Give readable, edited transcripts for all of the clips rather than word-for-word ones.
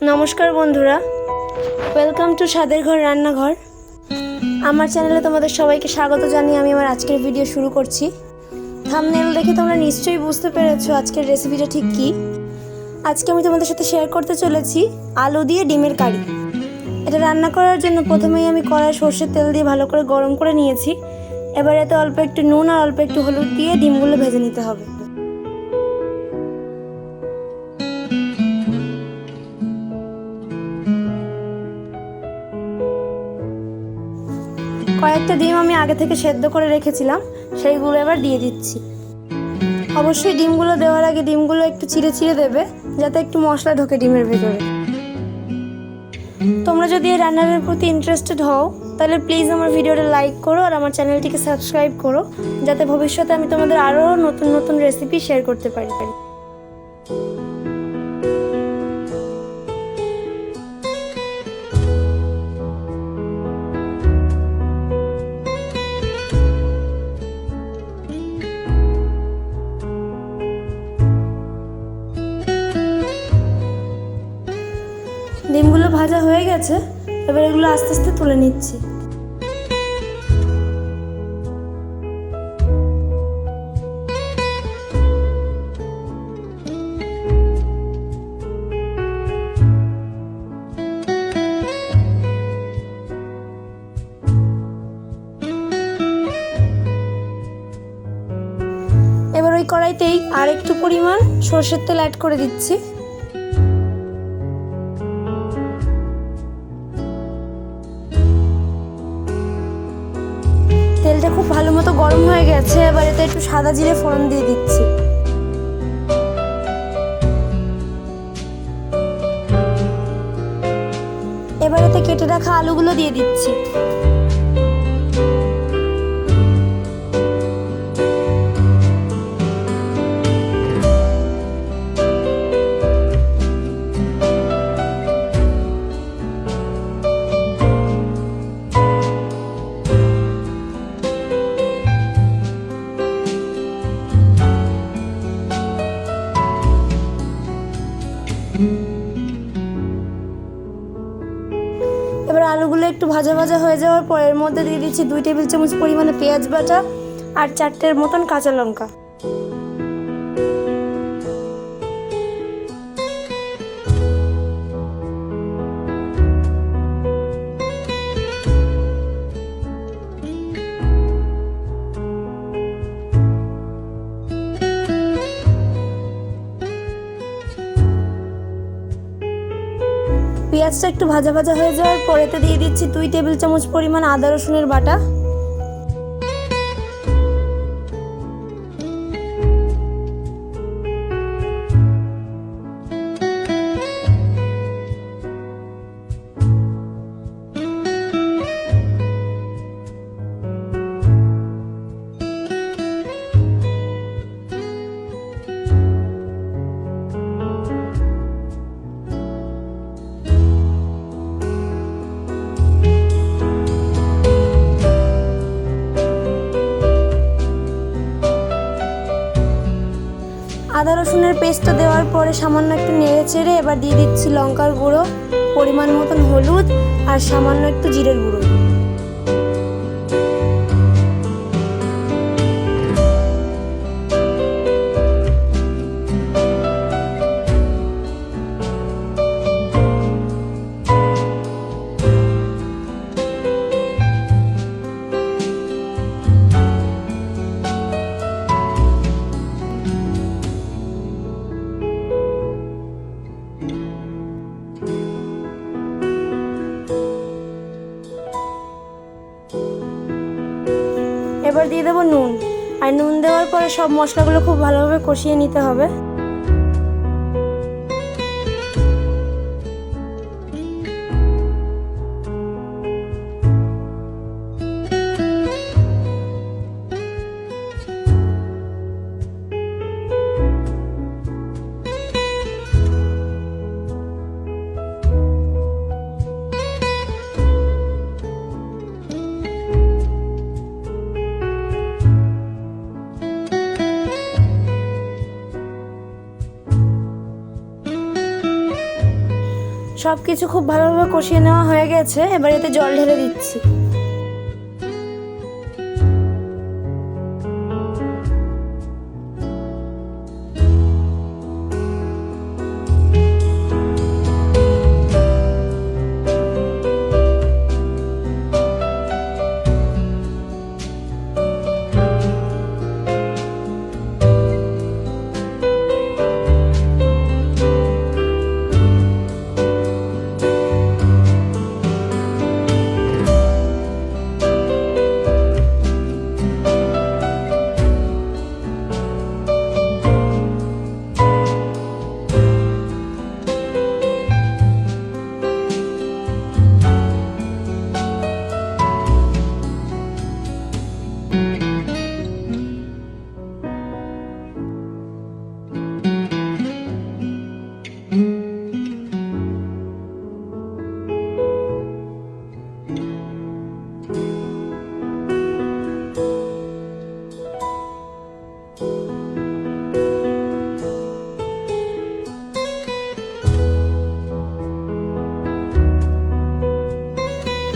নমস্কার বন্ধুরা, welcome to স্বাদের ঘর রান্নাঘর। আমার চ্যানেলে তোমাদের সবাইকে স্বাগত জানিয়ে আমি আমার আজকের ভিডিও শুরু করছি। থাম্বনেল দেখে তোমরা নিশ্চয়ই বুঝতে পেরেছো আজকের রেসিপিটা ঠিক কী। আজকে আমি তোমাদের সাথে শেয়ার করতে চলেছি আলু দিয়ে ডিমের কারি। এটা রান্না করার জন্য প্রথমেই আমি কড়ায় সর্ষের তেল দিয়ে ভালো করে গরম করে নিয়েছি। এবার এতে অল্প একটু নুন আর অল্প একটু হলুদ দিয়ে ডিমগুলো ভেজে নিতে হবে। কয়েকটা ডিম আমি আগে থেকে সেদ্ধ করে রেখেছিলাম, সেইগুলো এবার দিয়ে দিচ্ছি। অবশ্যই ডিমগুলো দেওয়ার আগে ডিমগুলো একটু চিড়ে চিড়ে দেবে, যাতে একটু মশলা ঢোকে ডিমের ভেতরে। তোমরা যদি এই রান্নার প্রতি ইন্টারেস্টেড হও তাহলে প্লিজ আমার ভিডিওটা লাইক করো আর আমার চ্যানেলটিকে সাবস্ক্রাইব করো, যাতে ভবিষ্যতে আমি তোমাদের আরও নতুন নতুন রেসিপি শেয়ার করতে পারি। ডিমগুলো ভাজা হয়ে গেছে, এবার এগুলো আস্তে আস্তে তুলে নিচ্ছি। এবার ওই কড়াইতেই আর একটু পরিমাণ সরষের তেল অ্যাড করে দিচ্ছি। তেলটা খুব ভালো মতো গরম হয়ে গেছে, এবার এতে একটু সাদা জিরে ফোড়ন দিয়ে দিচ্ছি। এবার এতে কেটে রাখা আলুগুলো দিয়ে দিচ্ছি। এবার আলুগুলো একটু ভাজা ভাজা হয়ে যাওয়ার পর এর মধ্যে দিয়ে দিচ্ছি 2 টেবিল চামচ পরিমাণে পেঁয়াজ বাটা আর 4টের মতন কাঁচা লঙ্কা। পেঁয়াজটা একটু ভাজা ভাজা হয়ে যাওয়ার পর এতে দিয়ে দিচ্ছি 2 টেবিল চামচ পরিমাণ আদা রসুনের বাটা। আদা রসুনের পেস্টটা দেওয়ার পরে সামান্য একটু নেড়ে চেড়ে এবার দিয়ে দিচ্ছি লঙ্কার গুঁড়ো, পরিমাণ মতন হলুদ আর সামান্য একটু জিরের গুঁড়ো। এবার দিয়ে দেবো নুন, আর নুন দেওয়ার পরে সব মশলাগুলো খুব ভালোভাবে কষিয়ে নিতে হবে। সব কিছু খুব ভালোভাবে কষিয়ে নেওয়া হয়ে গেছে, এবার এতে জল ঢেলে দিচ্ছি।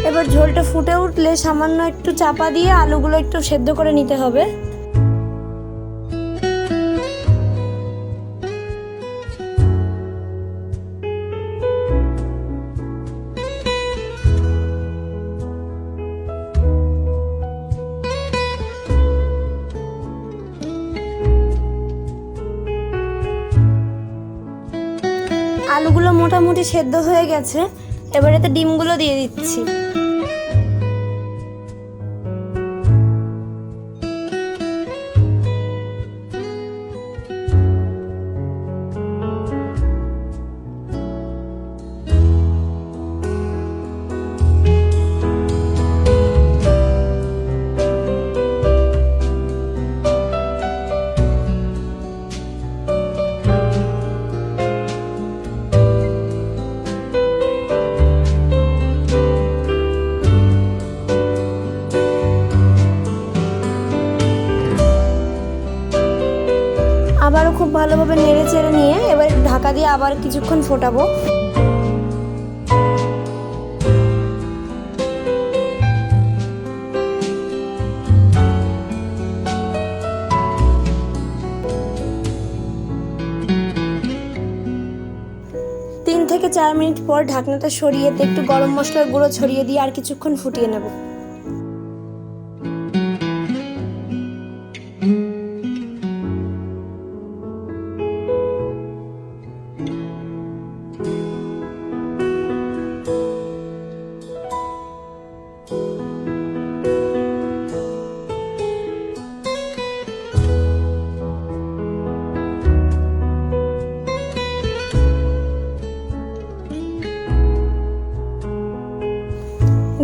এবার ঝোলটা ফুটে উঠলে সামান্য একটু চাপা দিয়ে আলুগুলো একটু সেদ্ধ করে নিতে হবে। আলুগুলো মোটামুটি সেদ্ধ হয়ে গেছে, এবার এতে ডিমগুলো দিয়ে দিচ্ছি। আবারও খুব ভালোভাবে নেড়ে চেড়ে নিয়ে এবার ঢাকা দিয়ে আবার কিছুক্ষণ ফোটাবো। তিন থেকে 4 মিনিট পর ঢাকনাটা সরিয়ে একটু গরম মশলার গুঁড়ো ছড়িয়ে দিয়ে আর কিছুক্ষণ ফুটিয়ে নেব।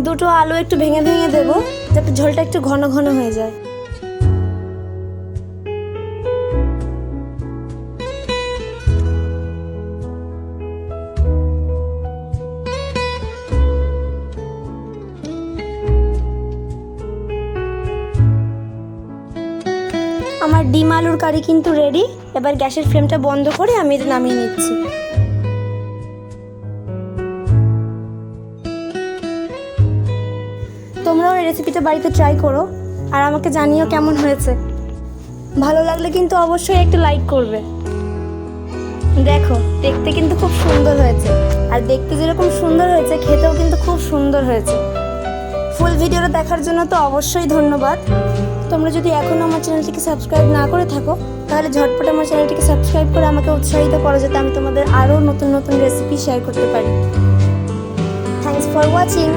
দুটো আলু একটু ভেঙে ভেঙে দেবো যাতে ঝোলটা একটু ঘন ঘন হয়ে যায়। আমার ডিম আলুর কারি কিন্তু রেডি। এবার গ্যাসের ফ্লেমটা বন্ধ করে আমি এটা নামিয়ে নিচ্ছি। তোমরাও এই রেসিপিটা বাড়িতে ট্রাই করো আর আমাকে জানিও কেমন হয়েছে। ভালো লাগলে কিন্তু অবশ্যই একটা লাইক করবে। দেখো দেখতে কিন্তু খুব সুন্দর হয়েছে, আর দেখতে যেরকম সুন্দর হয়েছে খেতেও কিন্তু খুব সুন্দর হয়েছে। ফুল ভিডিওটা দেখার জন্য তো অবশ্যই ধন্যবাদ। তোমরা যদি এখনও আমার চ্যানেলটিকে সাবস্ক্রাইব না করে থাকো তাহলে ঝটপট আমার চ্যানেলটিকে সাবস্ক্রাইব করে আমাকে উৎসাহিত করো যাতে আমি তোমাদের আরও নতুন নতুন রেসিপি শেয়ার করতে পারি। Thanks for watching.